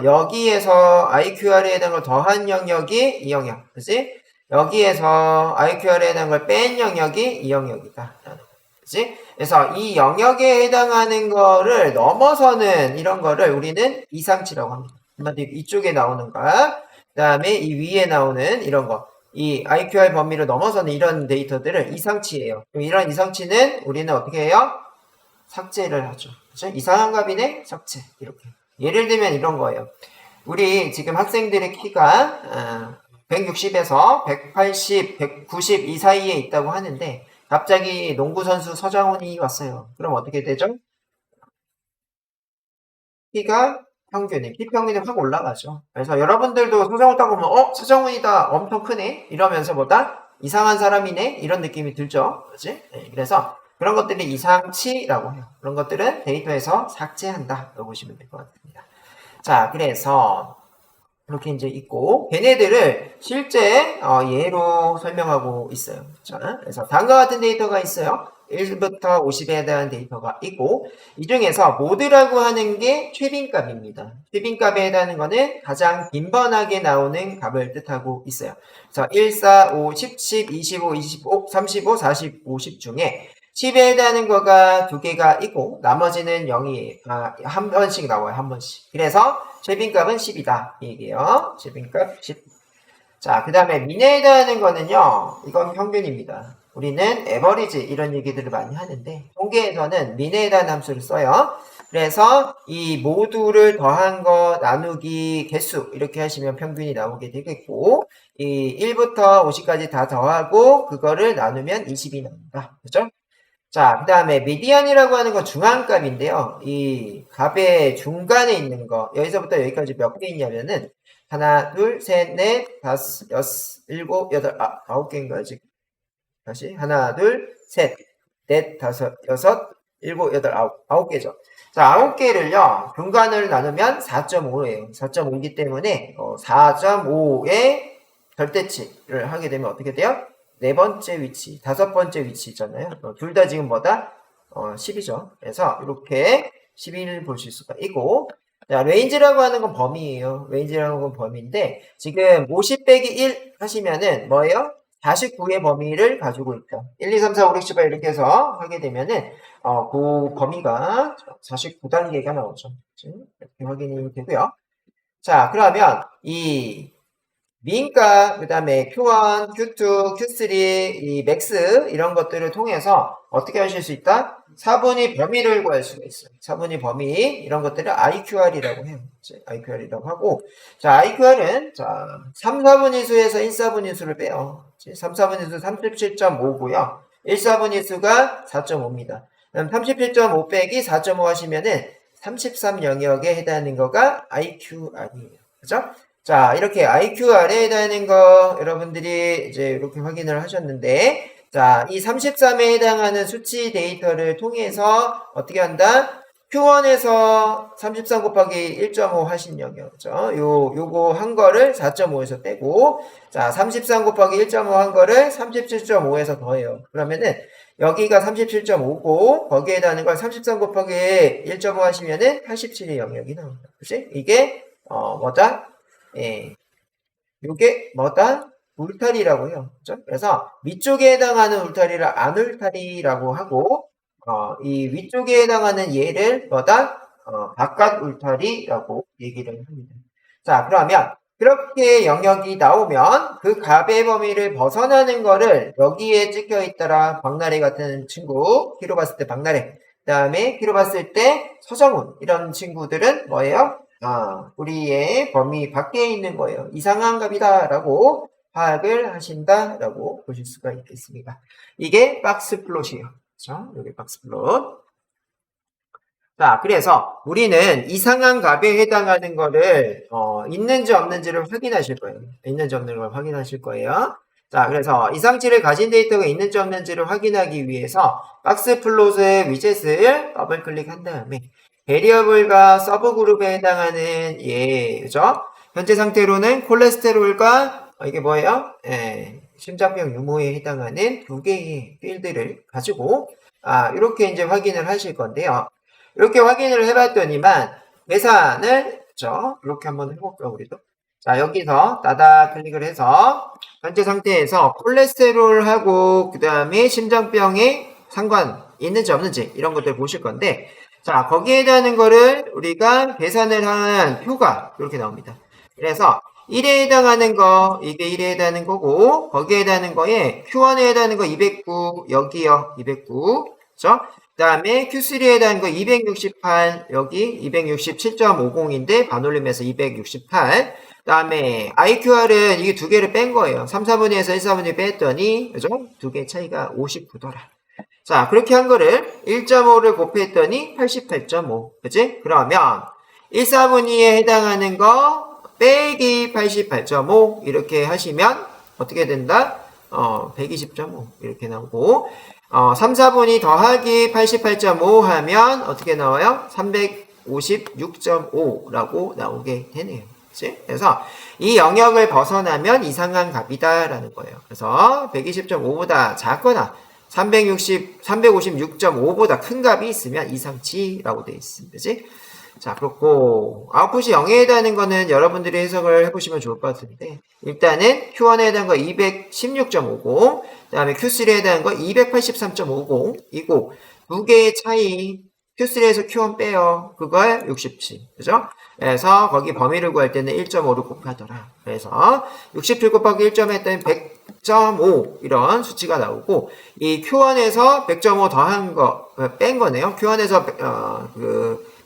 여기에서 IQR에 해당하는 걸 더한 영역이 이 영역. 그지? 여기에서 IQR에 해당하는 걸 뺀 영역이 이 영역이다. 그치? 그래서 이 영역에 해당하는 거를 넘어서는 이런 거를 우리는 이상치라고 합니다. 한마디로 이쪽에 나오는 거, 그 다음에 이 위에 나오는 이런 거, 이 IQR 범위를 넘어서는 이런 데이터들을 이상치예요. 그럼 이런 이상치는 우리는 어떻게 해요? 삭제를 하죠. 그쵸? 이상한 값이네? 삭제. 이렇게. 예를 들면 이런 거예요. 우리 지금 학생들의 키가 160에서 180, 190 이 사이에 있다고 하는데 갑자기 농구선수 서장훈이 왔어요. 그럼 어떻게 되죠? 키가 평균이, 키 평균이 확 올라가죠. 그래서 여러분들도 서장훈 딱 보면, 서장훈이다. 엄청 크네? 이러면서 뭐다? 이상한 사람이네? 이런 느낌이 들죠. 그치? 네, 그래서 그런 것들이 이상치라고 해요. 그런 것들은 데이터에서 삭제한다. 라고 보시면 될 것 같습니다. 자, 그래서 이렇게 이제 있고 걔네들을 실제 예로 설명하고 있어요. 자, 그래서 다음과 같은 데이터가 있어요. 1부터 50에 해당하는 데이터가 있고 이 중에서 모드라고 하는 게 최빈값입니다. 최빈값에 해당하는 거는 가장 빈번하게 나오는 값을 뜻하고 있어요. 그래서 1, 4, 5, 10, 10, 25, 25, 35, 40, 50 중에 10에 해당하는 거가 두 개가 있고 나머지는 0이 한 번씩 나와요. 한 번씩. 그래서 최빈값은 10이다. 이 얘기예요. 최빈값 10. 자, 그 다음에 민에 해당하는 거는요. 이건 평균입니다. 우리는 에버리지 이런 얘기들을 많이 하는데 통계에서는 민에 해당하는 함수를 써요. 그래서 이 모두를 더한 거 나누기 개수 이렇게 하시면 평균이 나오게 되겠고 이 1부터 50까지 다 더하고 그거를 나누면 20이 나온다. 그죠? 자, 그 다음에 미디안이라고 하는 건 중앙값인데요. 이 값의 중간에 있는 거, 여기서부터 여기까지 몇 개 있냐면은, 하나, 둘, 셋, 넷, 다섯, 여섯, 일곱, 여덟, 아홉 개인가요, 지금? 다시. 하나, 둘, 셋, 넷, 다섯, 여섯, 일곱, 여덟, 아홉 개죠. 자, 아홉 개를요, 중간을 나누면 4.5예요. 4.5이기 때문에, 4.5의 절대치를 하게 되면 어떻게 돼요? 네 번째 위치, 다섯 번째 위치 있잖아요. 둘 다 지금 뭐다? 10이죠. 그래서 이렇게 11을 보실 수가 있고, 자, 레인지라고 하는 건 범위예요. 레인지라고 하는 건 범위인데, 지금 50 빼기 1 하시면은 뭐예요? 49의 범위를 가지고 있다. 1, 2, 3, 4, 5, 6, 7, 8 이렇게 해서 하게 되면은, 그 범위가 49단계가 나오죠. 이렇게 확인이 되고요. 자, 그러면 이 민가, 그 다음에 Q1, Q2, Q3, 이 맥스 이런 것들을 통해서 어떻게 하실 수 있다? 4분위 범위를 구할 수가 있어요. 4분위 범위 이런 것들을 IQR이라고 해요. IQR이라고 하고 자 IQR은 자 3, 4분위 수에서 1, 4분위 수를 빼요. 3, 4분위 수 37.5고요. 1, 4분위 수가 4.5입니다. 그럼 37.5 빼기 4.5 하시면은 33 영역에 해당하는 거가 IQR이에요. 그죠? 자, 이렇게 IQR에 해당하는 거 여러분들이 이제 이렇게 확인을 하셨는데, 자, 이 33에 해당하는 수치 데이터를 통해서 어떻게 한다? Q1에서 33 곱하기 1.5 하신 영역이죠. 요거 한 거를 4.5에서 떼고, 자, 33 곱하기 1.5 한 거를 37.5에서 더해요. 그러면은, 여기가 37.5고, 거기에 해당하는 걸 33 곱하기 1.5 하시면은 87의 영역이 나옵니다. 그치? 이게, 뭐다? 예. 요게 뭐다? 울타리라고 해요. 그죠? 그래서 위쪽에 해당하는 울타리를 안울타리라고 하고, 이 위쪽에 해당하는 얘를 뭐다? 바깥 울타리라고 얘기를 합니다. 자, 그러면 그렇게 영역이 나오면 그 갑의 범위를 벗어나는 거를 여기에 찍혀 있더라. 박나래 같은 친구. 키로 봤을 때 박나래. 그 다음에 키로 봤을 때 서정훈. 이런 친구들은 뭐예요? 우리의 범위 밖에 있는 거예요. 이상한 값이다 라고 파악을 하신다라고 보실 수가 있겠습니다. 이게 박스 플롯이에요. 그렇죠? 여기 박스 플롯. 자, 그래서 우리는 이상한 값에 해당하는 거를 있는지 없는지를 확인하실 거예요. 있는지 없는 걸 확인하실 거예요. 자, 그래서 이상치를 가진 데이터가 있는지 없는지를 확인하기 위해서 박스 플롯의 위젯을 더블 클릭한 다음에 베리어블과 서브그룹에 해당하는 그죠? 현재 상태로는 콜레스테롤과 이게 뭐예요? 심장병 유무에 해당하는 두 개의 필드를 가지고 이렇게 이제 확인을 하실 건데요. 이렇게 확인을 해봤더니만 계산을 그렇죠? 이렇게 한번 해볼까요, 우리도? 자, 여기서 따다 클릭을 해서 현재 상태에서 콜레스테롤하고 그 다음에 심장병에 상관 있는지 없는지 이런 것들 보실 건데, 자, 거기에 대한 거를 우리가 계산을 한 표가 이렇게 나옵니다. 그래서 1에 해당하는 거, 이게 1에 해당하는 거고, 거기에 해당하는 거에 Q1에 해당하는 거 209, 여기요, 209. 그죠? 그 다음에 Q3에 해당하는 거 268, 여기 267.50인데 반올림해서 268. 그 다음에 IQR은 이게 두 개를 뺀 거예요. 3, 4분위에서 1, 4분위 뺐더니, 그죠? 두 개 차이가 59더라. 자, 그렇게 한 거를 1.5를 곱했더니 88.5. 그치? 그러면 1, 4분위에 해당하는 거 빼기 88.5 이렇게 하시면 어떻게 된다? 120.5 이렇게 나오고 3, 4분위 더하기 88.5 하면 어떻게 나와요? 356.5라고 나오게 되네요. 그치? 그래서 이 영역을 벗어나면 이상한 값이다 라는 거예요. 그래서 120.5보다 작거나 356.5보다 큰 값이 있으면 이상치라고 되어 있습니다. 그치? 자, 그렇고 아웃풋이 0에 해당하는 거는 여러분들이 해석을 해보시면 좋을 것 같은데, 일단은 Q1에 해당하는 거 216.50, 그 다음에 Q3에 해당하는 거 283.50이고 두 개의 차이, Q3에서 Q1 빼요. 그걸 67. 그죠? 그래서 거기 범위를 구할 때는 1.5를 곱하더라. 그래서 67 곱하기 1.5 했더니 100.5 이런 수치가 나오고, 이 Q1에서 100.5 더한 거, 뺀 거네요. Q1에서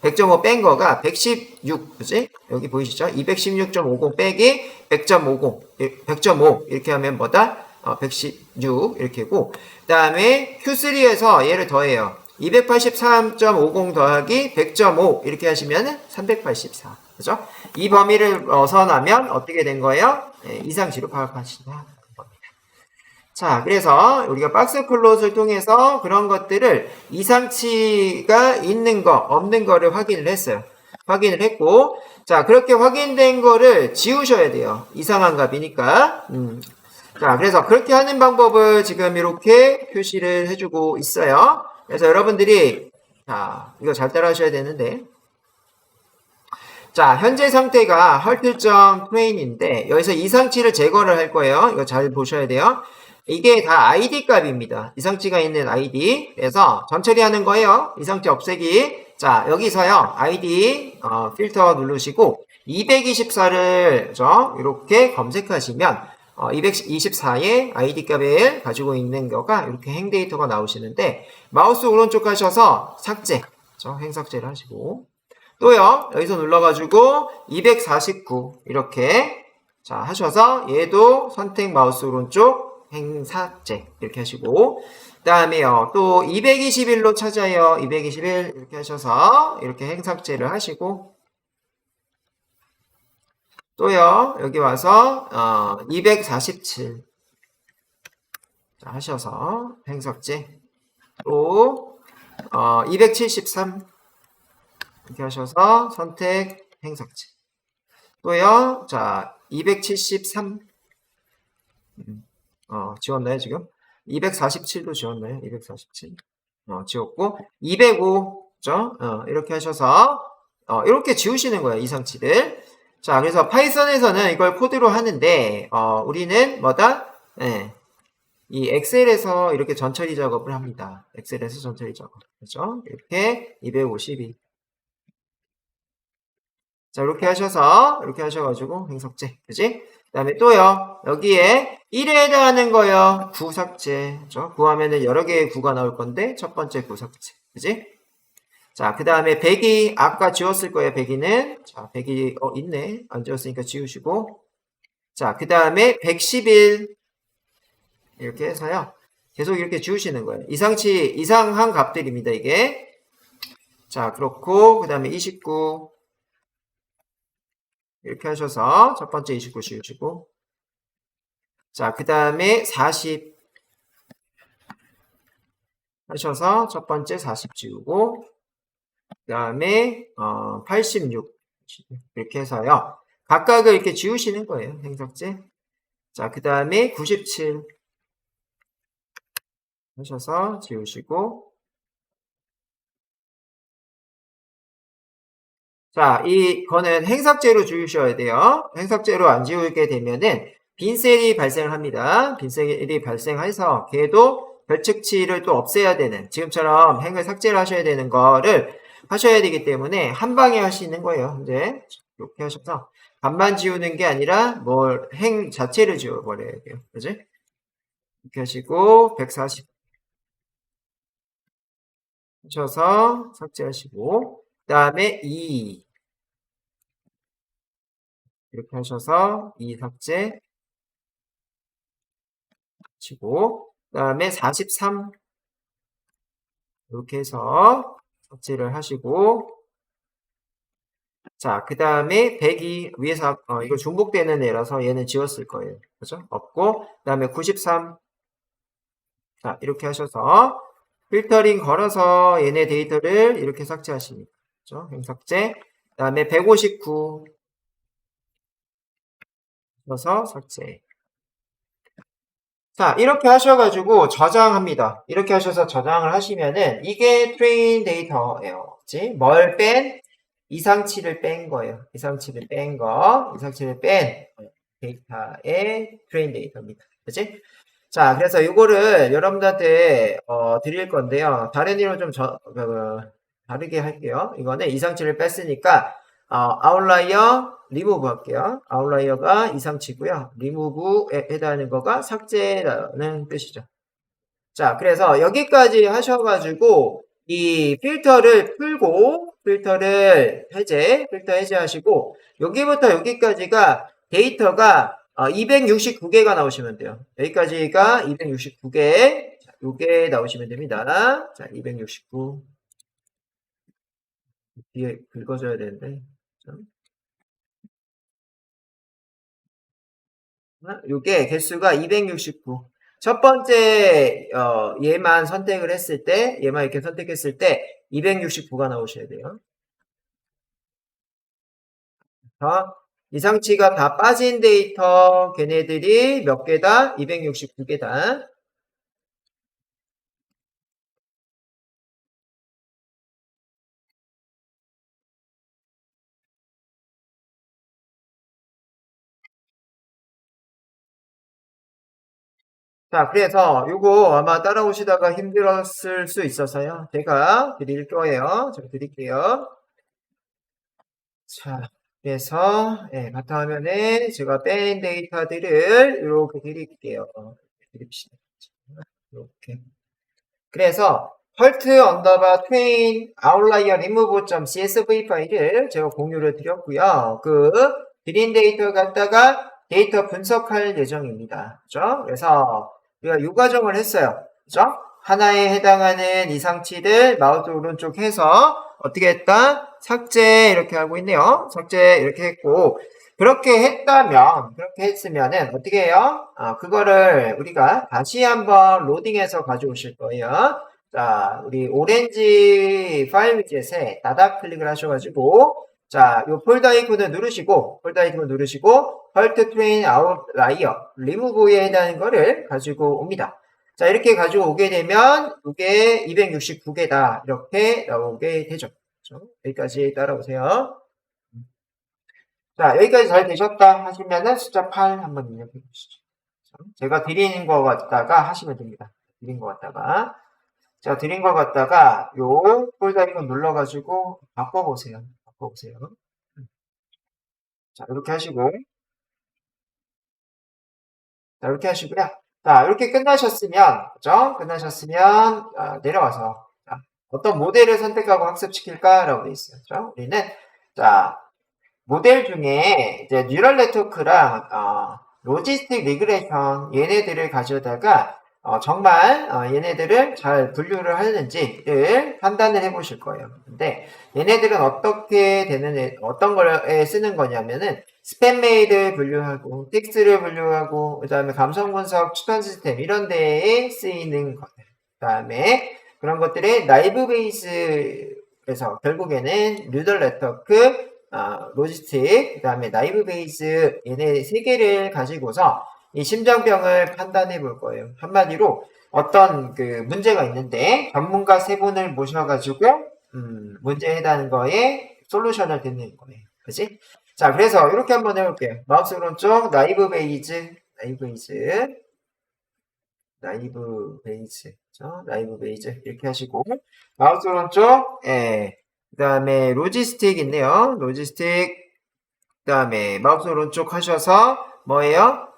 100.5 뺀 거가 116, 그지? 여기 보이시죠? 216.50 빼기 100.5 이렇게 하면 뭐다? 116 이렇게고, 그 다음에 Q3에서 얘를 더해요. 283.50 더하기 100.5 이렇게 하시면 384. 그죠? 이 범위를 벗어나면 어떻게 된 거예요? 이상치로 파악하신다. 자, 그래서 우리가 박스 플롯을 통해서 그런 것들을 이상치가 있는 거, 없는 거를 확인을 했어요. 확인을 했고, 자, 그렇게 확인된 거를 지우셔야 돼요. 이상한 값이니까. 자, 그래서 그렇게 하는 방법을 지금 이렇게 표시를 해주고 있어요. 그래서 여러분들이, 자, 이거 잘 따라 하셔야 되는데, 자, 현재 상태가 헐트점 프레임인데, 여기서 이상치를 제거를 할 거예요. 이거 잘 보셔야 돼요. 이게 다 ID 값입니다. 이상치가 있는 ID. 그래서 전처리 하는 거예요. 이상치 없애기. 자, 여기서요. ID 필터 누르시고 224를 이렇게 검색하시면 224의 ID 값을 가지고 있는 거가 이렇게 행 데이터가 나오시는데, 마우스 오른쪽 가셔서 삭제. 행 삭제를 하시고, 또요. 여기서 눌러가지고 249 이렇게 하셔서 얘도 선택 마우스 오른쪽 행삭제 이렇게 하시고, 그 다음에요 또 221로 찾아요. 221 이렇게 하셔서 이렇게 행삭제를 하시고, 또요 여기 와서 247 하셔서 행삭제, 또 273 이렇게 하셔서 선택 행삭제, 또요 자 273 지웠나요, 지금? 247도 지웠나요? 247. 지웠고, 205, 죠? 이렇게 하셔서, 이렇게 지우시는 거예요, 이상치들. 자, 그래서 파이썬에서는 이걸 코드로 하는데, 우리는 뭐다? 네, 이 엑셀에서 이렇게 전처리 작업을 합니다. 엑셀에서 전처리 작업. 그죠? 이렇게 252. 자, 이렇게 하셔가지고, 행석제. 그지? 그 다음에 또요, 여기에 1에 해당하는 거요, 구 삭제. 그죠? 구하면은 여러 개의 구가 나올 건데, 첫 번째 구 삭제. 그지? 자, 그 다음에 100이, 아까 지웠을 거예요, 100이는. 자, 100이, 있네. 안 지웠으니까 지우시고. 자, 그 다음에 111. 이렇게 해서요. 계속 이렇게 지우시는 거예요. 이상한 값들입니다, 이게. 자, 그렇고, 그 다음에 29. 이렇게 하셔서 첫 번째 29 지우시고. 자, 그 다음에 40 하셔서 첫 번째 40 지우고, 그 다음에 86 이렇게 해서요. 각각을 이렇게 지우시는 거예요, 행석제. 자, 그 다음에 97 하셔서 지우시고, 자, 이거는 행삭제로 지우셔야 돼요. 행삭제로 안 지우게 되면은 빈 셀이 발생을 합니다. 빈 셀이 발생해서 걔도 별측치를 또 없애야 되는, 지금처럼 행을 삭제를 하셔야 되는 거를 하셔야 되기 때문에 한 방에 할 수 있는 거예요. 이제 이렇게 하셔서 반만 지우는 게 아니라 행 자체를 지워버려야 돼요. 그지? 이렇게 하시고 140 하셔서 삭제하시고, 그 다음에 2 이렇게 하셔서 2 삭제 치고, 그 다음에 43 이렇게 해서 삭제를 하시고, 자, 그 다음에 102 위에서 이거 중복되는 애라서 얘는 지웠을 거예요. 그죠? 없고, 그 다음에 93 자, 이렇게 하셔서 필터링 걸어서 얘네 데이터를 이렇게 삭제하십니다. 그죠? 행삭제. 그 다음에 159 넣어서 삭제. 자, 이렇게 하셔가지고 저장합니다. 이렇게 하셔서 저장을 하시면은 이게 트레인 데이터예요. 그치? 뭘 뺀? 이상치를 뺀 거예요. 이상치를 뺀 데이터의 트레인 데이터입니다. 그치? 자, 그래서 이거를 여러분들한테 드릴 건데요. 다른 이로 좀 다르게 할게요. 이거는 이상치를 뺐으니까 아웃라이어 리무브 할게요. 아웃라이어가 이상치고요. 리무브에 해당하는 거가 삭제라는 뜻이죠. 자, 그래서 여기까지 하셔가지고 이 필터를 풀고 필터 해제하시고 여기부터 여기까지가 데이터가 269개가 나오시면 돼요. 여기까지가 269개. 자, 요게 나오시면 됩니다. 자, 269. 뒤에 긁어줘야 되는데. 요게 개수가 269. 첫 번째 얘만 선택을 했을 때, 얘만 이렇게 선택했을 때 269가 나오셔야 돼요. 이상치가 다 빠진 데이터 걔네들이 몇 개다? 269개다. 자, 그래서 요거 아마 따라오시다가 힘들었을 수 있어서요. 제가 드릴 거예요. 제가 드릴게요. 자, 그래서 바탕화면에 제가 뺀 데이터들을 이렇게 드릴게요. 드립시다. 이렇게. 그래서 헐트 언더바 트레인 아웃라이어 리무브.csv 파일을 제가 공유를 드렸고요. 그 드린 데이터 갖다가 데이터 분석할 예정입니다. 그죠? 그래서 우리가 이 과정을 했어요. 그죠? 하나에 해당하는 이상치들 마우스 오른쪽 해서 어떻게 했다? 삭제 이렇게 하고 있네요. 삭제 이렇게 했고 그렇게 했으면은 어떻게 해요? 그거를 우리가 다시 한번 로딩해서 가져오실 거예요. 자, 우리 오렌지 파일 위젯에 따닥 클릭을 하셔가지고 자, 요 폴더 아이콘을 누르시고 헐트 트레인 아웃라이어 리무브에 해당하는 거를 가지고 옵니다. 자, 이렇게 가지고 오게 되면 이게 269개다 이렇게 나오게 되죠. 그렇죠? 여기까지 따라오세요. 자, 여기까지 잘 되셨다 하시면은 숫자 8 한번 입력해 보시죠. 제가 드리는 거 같다가 하시면 됩니다. 드린 거 같다가. 제가 드린 거 같다가 요 폴더 이건 눌러가지고 바꿔보세요. 바꿔보세요. 자, 이렇게 하시고. 자, 이렇게 하시고요. 자, 이렇게 끝나셨으면, 그죠? 끝나셨으면, 내려와서, 자, 어떤 모델을 선택하고 학습시킬까라고 되어 있어요. 그죠? 우리는, 자, 모델 중에 이제 뉴럴 네트워크랑 로지스틱 리그레션 얘네들을 가져다가 정말 얘네들을 잘 분류를 하는지를 판단을 해 보실 거예요. 근데 얘네들은 어떻게 되는 어떤 거에 쓰는 거냐면은 스팸 메일을 분류하고 텍스트를 분류하고 그다음에 감성 분석 추천 시스템 이런 데에 쓰이는 거예요. 그다음에 그런 것들의 라이브 베이스에서 결국에는 뉴럴 네트워크 로지스틱, 그 다음에 나이브 베이스 얘네 세 개를 가지고서 이 심장병을 판단해 볼 거예요. 한마디로 어떤 그 문제가 있는데 전문가 세 분을 모셔가지고 문제에 해당하는 거에 솔루션을 듣는 거예요. 그치? 자, 그래서 이렇게 한번 해볼게요. 마우스 오른쪽 나이브 베이스, 나이브 베이스, 그렇죠? 나이브 베이스 이렇게 하시고 마우스 오른쪽, 그 다음에 로지스틱 있네요. 로지스틱, 그 다음에 마우스 오른쪽 하셔서 뭐예요?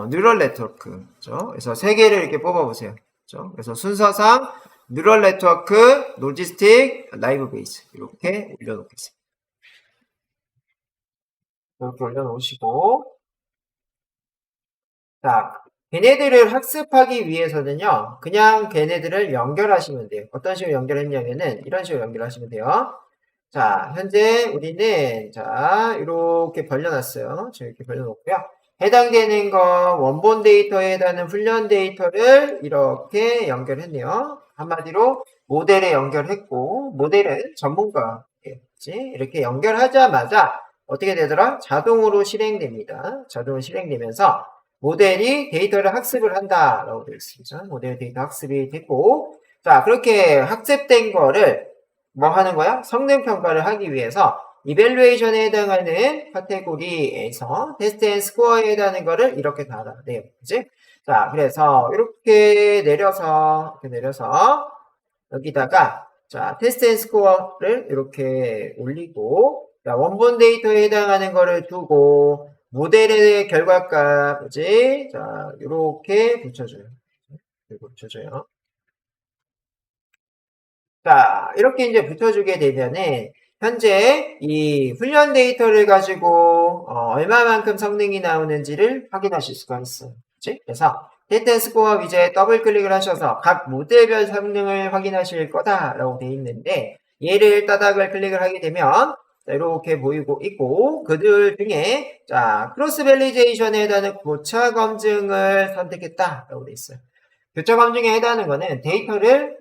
뉴럴 네트워크, 그렇죠? 그래서 세 개를 이렇게 뽑아보세요. 그렇죠? 그래서 순서상 뉴럴 네트워크, 로지스틱, 라이브 베이스 이렇게 올려놓겠습니다. 이렇게 올려놓으시고 자, 걔네들을 학습하기 위해서는요, 그냥 걔네들을 연결하시면 돼요. 어떤 식으로 연결했냐면은, 이런 식으로 연결하시면 돼요. 자, 현재 우리는, 자, 이렇게 벌려놨어요. 이렇게 벌려놓고요. 해당되는 거, 원본 데이터에 해당하는 훈련 데이터를 이렇게 연결했네요. 한마디로 모델에 연결했고, 모델은 전문가겠지. 이렇게 연결하자마자 어떻게 되더라? 자동으로 실행됩니다. 자동으로 실행되면서 모델이 데이터를 학습을 한다라고 되어 있습니다. 모델 데이터 학습이 됐고, 자, 그렇게 학습된 거를 뭐 하는 거야? 성능 평가를 하기 위해서 이밸류에이션에 해당하는 카테고리에서 테스트 앤 스코어에 해당하는 거를 이렇게 달아내요. 그지? 자, 그래서 이렇게 내려서 여기다가 자, 테스트 앤 스코어를 이렇게 올리고 자, 원본 데이터에 해당하는 거를 두고 모델의 결과값, 그지? 자, 이렇게 붙여줘요. 그리고 붙여줘요. 자, 이렇게 이제 붙여주게 되면은, 현재 이 훈련 데이터를 가지고, 얼마만큼 성능이 나오는지를 확인하실 수가 있어요. 그치? 그래서, 데이터 스코어 위주에 더블 클릭을 하셔서 각 모델별 성능을 확인하실 거다라고 되어 있는데, 얘를 따닥을 클릭을 하게 되면, 자, 이렇게 보이고 있고, 그들 중에, 자, 크로스 밸리데이션에 해당하는 교차 검증을 선택했다라고 되어 있어요. 교차 검증에 해당하는 거는 데이터를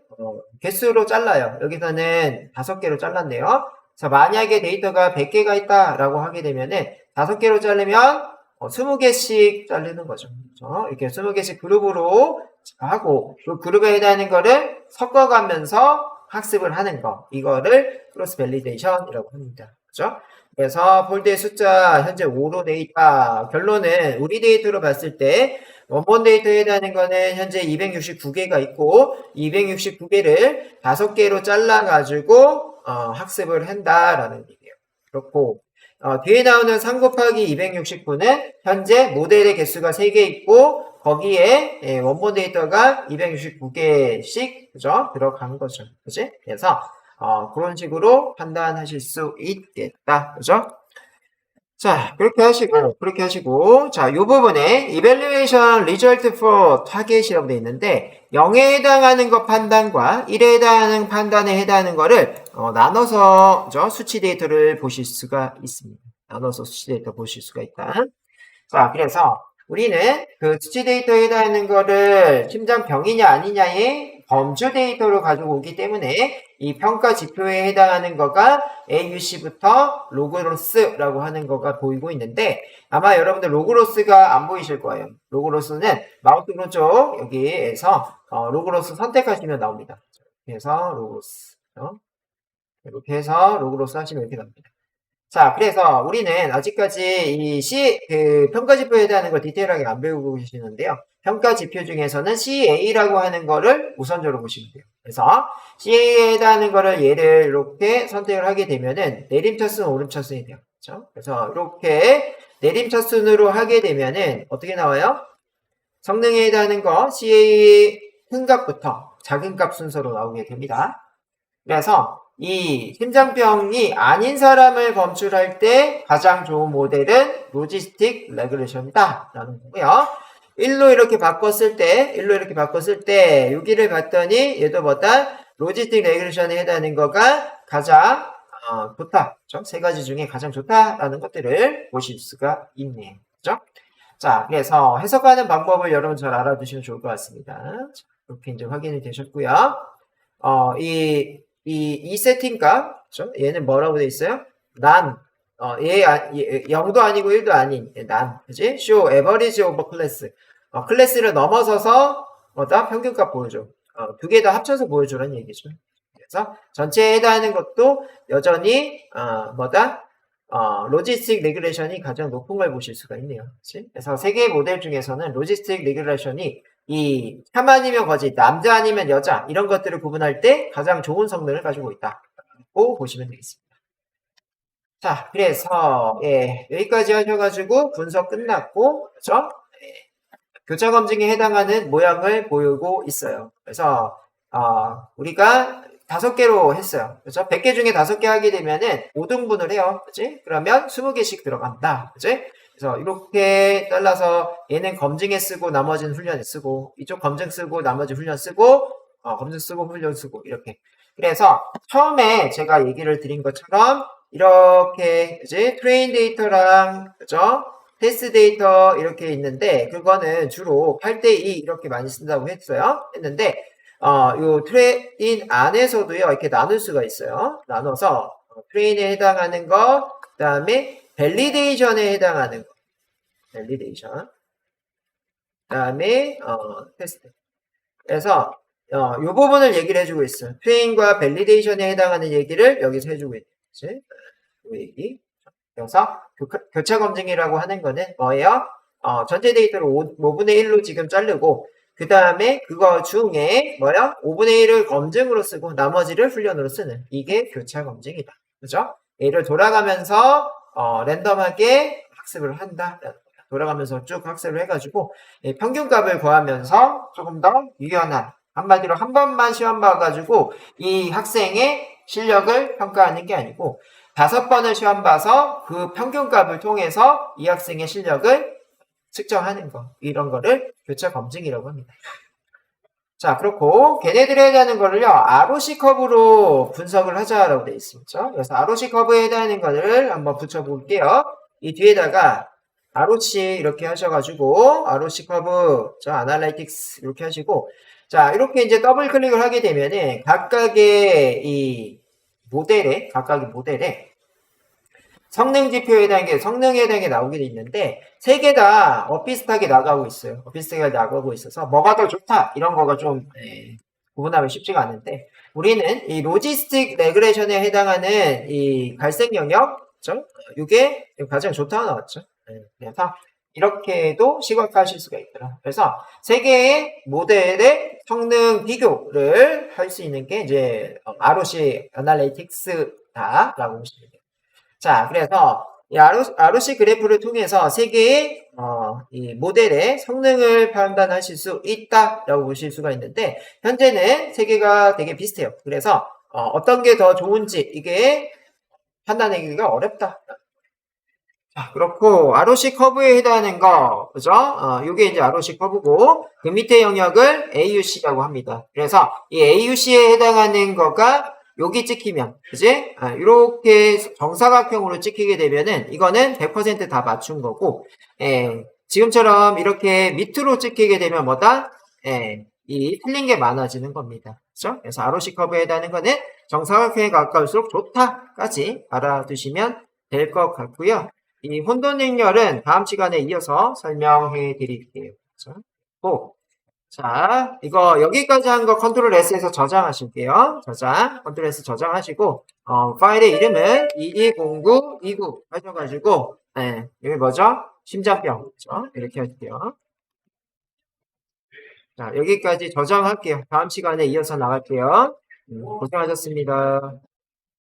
개수로 잘라요. 여기서는 5개로 잘랐네요. 자, 만약에 데이터가 100개가 있다라고 하게 되면은 5개로 자르면 20개씩 자르는 거죠. 그렇죠? 이렇게 20개씩 그룹으로 하고 그 그룹에 해당하는 거를 섞어가면서 학습을 하는 거. 이거를 크로스 밸리데이션이라고 합니다. 그렇죠? 그래서 폴드의 숫자 현재 5로 돼 있다. 결론은 우리 데이터로 봤을 때 원본 데이터에 해당하는 거는 현재 269개가 있고 269개를 5개로 잘라가지고 학습을 한다라는 얘기예요. 그렇고 뒤에 나오는 3 곱하기 269는 현재 모델의 개수가 3개 있고 거기에 원본 데이터가 269개씩 그죠? 들어간 거죠. 그지? 그래서 그런 식으로 판단하실 수 있겠다. 그죠? 자, 그렇게 하시고, 자, 요 부분에 evaluation result for target이라고 되어 있는데, 0에 해당하는 것 판단과 1에 해당하는 판단에 해당하는 거를, 나눠서, 수치 데이터를 보실 수가 있습니다. 나눠서 수치 데이터 보실 수가 있다. 자, 그래서 우리는 그 수치 데이터에 해당하는 거를 심장병이냐 아니냐의 범주 데이터로 가지고 오기 때문에 이 평가 지표에 해당하는 거가 AUC부터 로그로스라고 하는 거가 보이고 있는데 아마 여러분들 로그로스가 안 보이실 거예요. 로그로스는 마우스 오른쪽 여기에서 로그로스 선택하시면 나옵니다. 그래서 로그로스 이렇게 해서 로그로스 하시면 이렇게 나옵니다. 자, 그래서 우리는 아직까지 그 평가지표에 해당하는 걸 디테일하게 안 배우고 계시는데요. 평가지표 중에서는 CA라고 하는 거를 우선적으로 보시면 돼요. 그래서 CA에 해당하는 거를 얘를 이렇게 선택을 하게 되면은 내림차순, 오름차순이 돼요. 그렇죠? 그래서 이렇게 내림차순으로 하게 되면은 어떻게 나와요? 성능에 해당하는 거 CA의 큰 값부터 작은 값 순서로 나오게 됩니다. 그래서 이 심장병이 아닌 사람을 검출할 때 가장 좋은 모델은 로지스틱 레그레션이다 라는 거고요. 1로 이렇게 바꿨을 때 여기를 봤더니 얘도 뭐다? 로지스틱 레그레션에 해당하는 거가 가장 좋다. 그렇죠? 세 가지 중에 가장 좋다라는 것들을 보실 수가 있네요. 그렇죠? 자, 그래서 해석하는 방법을 여러분 잘 알아두시면 좋을 것 같습니다. 자, 이렇게 이제 확인이 되셨고요. 이 세팅 값, 그렇죠? 얘는 뭐라고 돼 있어요? 난, 0도 아니고 1도 아닌, 난, 그지? show average over class. 클래스를 넘어서서, 뭐다? 평균값 보여줘. 두 개 다 합쳐서 보여주라는 얘기죠. 그래서 전체에 해당하는 것도 여전히, 로지스틱 레귤레이션이 가장 높은 걸 보실 수가 있네요. 그치? 그래서 세 개의 모델 중에서는 로지스틱 레귤레이션이 이 참 아니면 거짓, 남자 아니면 여자 이런 것들을 구분할 때 가장 좋은 성능을 가지고 있다고 보시면 되겠습니다. 자, 그래서 여기까지 하셔가지고 분석 끝났고, 그렇죠? 교차 검증에 해당하는 모양을 보이고 있어요. 그래서 우리가 5개로 했어요. 그렇죠? 100개 중에 5개 하게 되면은 5등분을 해요. 그치? 그러면 20개씩 들어간다. 그치? 그래서 이렇게 잘라서 얘는 검증에 쓰고 나머지는 훈련에 쓰고 이쪽 검증 쓰고 나머지 훈련 쓰고 검증 쓰고 훈련 쓰고 이렇게. 그래서 처음에 제가 얘기를 드린 것처럼 이렇게 이제 트레인 데이터랑 그죠? 테스트 데이터 이렇게 있는데 그거는 주로 8대2 이렇게 많이 쓴다고 했는데 요 트레인 안에서도요 이렇게 나눌 수가 있어요. 나눠서 트레인에 해당하는 거, 그 다음에 밸리데이션에 해당하는 거, 밸리데이션, 그 다음에 테스트. 그래서 요 부분을 얘기를 해주고 있어요. 트레인과 밸리데이션에 해당하는 얘기를 여기서 해주고 있는 거지. 요 얘기. 그래서 교차 검증이라고 하는 거는 뭐예요? 전체 데이터를 5분의 1로 지금 자르고 그 다음에 그거 중에 뭐야? 5분의 1을 검증으로 쓰고 나머지를 훈련으로 쓰는 이게 교차 검증이다. 그죠? 얘를 돌아가면서 랜덤하게 학습을 한다. 돌아가면서 쭉 학습을 해가지고 평균값을 구하면서 조금 더 유연한 한마디로 한 번만 시험 봐가지고 이 학생의 실력을 평가하는 게 아니고 5번을 시험 봐서 그 평균값을 통해서 이 학생의 실력을 측정하는 거 이런 거를 교차 검증이라고 합니다. 자, 그렇고 걔네들에 해당하는 거를요 ROC 커브로 분석을 하자라고 되어 있습니다. 그래서 ROC 커브에 해당하는 거를 한번 붙여볼게요. 이 뒤에다가 ROC 이렇게 하셔가지고 ROC 커브, 자 아날라이틱스 이렇게 하시고 자 이렇게 이제 더블 클릭을 하게 되면은 각각의 모델에 성능 지표에 해당한 게 성능에 해당해 나오게 돼 있는데 세 개 다 비슷하게 나가고 있어요. 비슷하게 나가고 있어서 뭐가 더 좋다 이런 거가 좀 구분하기 쉽지가 않은데 우리는 이 로지스틱 레그레션에 해당하는 이 갈색 영역, 그렇죠? 이게 가장 좋다고 나왔죠. 그래서 이렇게도 시각화하실 수가 있더라. 그래서 세 개의 모델의 성능 비교를 할 수 있는 게 이제 ROC 아날리틱스다라고 보시면 돼요. 자, 그래서 이 ROC 그래프를 통해서 세 개의 이 모델의 성능을 판단하실 수 있다라고 보실 수가 있는데 현재는 세 개가 되게 비슷해요. 그래서 어떤 게 더 좋은지 이게 판단하기가 어렵다. 자, 그렇고 ROC 커브에 해당하는 거, 그죠? 이게 이제 ROC 커브고 그 밑에 영역을 AUC라고 합니다. 그래서 이 AUC에 해당하는 거가 여기 찍히면, 그지? 이렇게 정사각형으로 찍히게 되면은 이거는 100% 다 맞춘 거고, 지금처럼 이렇게 밑으로 찍히게 되면 뭐다? 이 틀린 게 많아지는 겁니다. 그죠? 그래서 ROC 커브에 해당하는 거는 정사각형에 가까울수록 좋다까지 알아두시면 될 것 같고요. 이 혼돈 행렬은 다음 시간에 이어서 설명해 드릴게요. 그죠? 자, 이거 여기까지 한 거 컨트롤 S에서 저장하실게요. 컨트롤 S 저장하시고 파일의 이름은 220929 하셔가지고 여기 뭐죠? 심장병 그렇죠? 이렇게 할게요. 자, 여기까지 저장할게요. 다음 시간에 이어서 나갈게요. 고생하셨습니다.